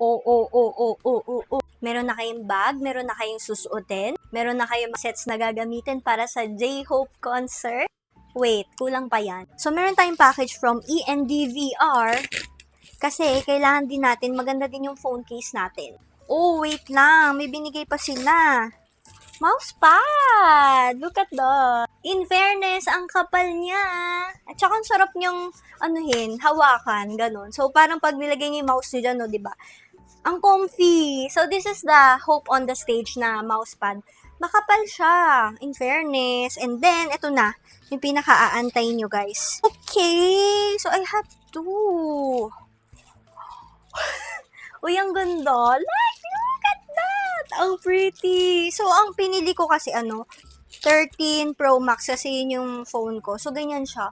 Oo. Meron na kayong bag, meron na kayong susuotin, meron na kayong sets na gagamitin para sa J-Hope concert. Wait, kulang pa yan. So, meron tayong package from ENDVR kasi kailangan din natin, maganda din yung phone case natin. Oh, wait lang. May binigay pa sila. Mousepad! Look at that! In fairness, ang kapal niya. At saka ang sarap niyang, hawakan, ganun. So, parang pag nilagay niyo yung mouse niyo dyan, no, di ba? Ang comfy. So, this is the Hope on the Stage na mousepad. Makapal siya, in fairness. And then, ito na, yung pinaka-aantay nyo, guys. Okay, so I have two. Uy, ang ganda. Like, look at that. Ang pretty. So, ang pinili ko kasi 13 Pro Max kasi yun yung phone ko. So, ganyan siya.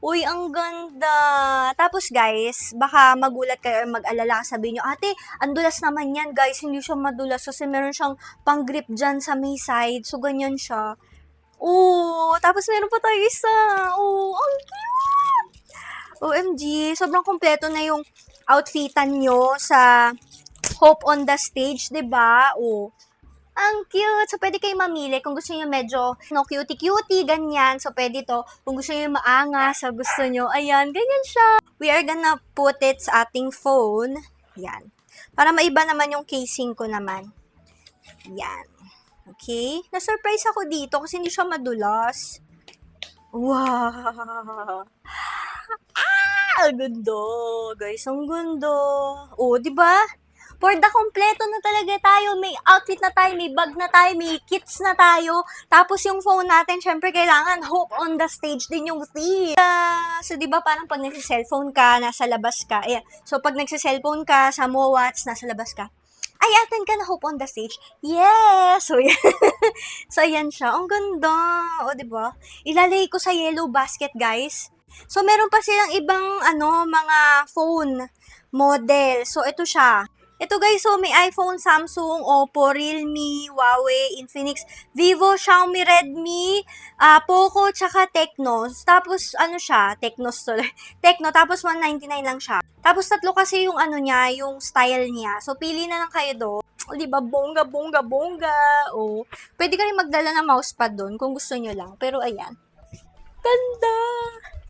Uy, ang ganda. Tapos guys, baka magulat kayo or mag-alala, sabihin nyo, ate, andulas naman yan guys. Hindi siya madulas kasi meron siyang pang-grip dyan sa may side. So, ganyan siya. Oo, tapos meron pa tayo isa. Oo, ang cute. OMG, sobrang kompleto na yung outfitan nyo sa Hope on the Stage, 'di ba? Oh. Ang cute. So, pwede kayo mamili kung gusto niyo medyo, cutie-cutie, ganyan. So, pwede to. Kung gusto niyo maangas, so gusto niyo, ayan, ganyan siya. We are gonna put it sa ating phone. Yan. Para maiba naman yung casing ko naman. Yan. Okay? Na-surprise ako dito kasi hindi siya madulas. Wow! Ang ganda, guys. Ang ganda. Oh, di ba? For the kompleto na talaga tayo. May outfit na tayo, may bag na tayo, may kits na tayo. Tapos yung phone natin, syempre kailangan Hope on the Stage din yung theme. So, di ba parang pag nagsiselfone ka, nasa labas ka. Ayan. So, pag nagsiselfone ka, sa Mowats, nasa labas ka. Ay, attend ka na Hope on the Stage? Yes! So, yan. So, ayan siya. Ang ganda. O, di ba? Ilalagay ko sa yellow basket, guys. So, meron pa silang ibang, mga phone model. So, ito siya. Ito guys, so may iPhone, Samsung, Oppo, Realme, Huawei, Infinix, Vivo, Xiaomi, Redmi, Poco, tsaka Tecno. Tapos siya, Tecno, tapos 199 lang siya. Tapos tatlo kasi yung niya, yung style niya. So pili na lang kayo doon. O, di ba, bongga. O, pwede ka rin magdala ng mousepad doon kung gusto nyo lang. Pero ayan. Ganda!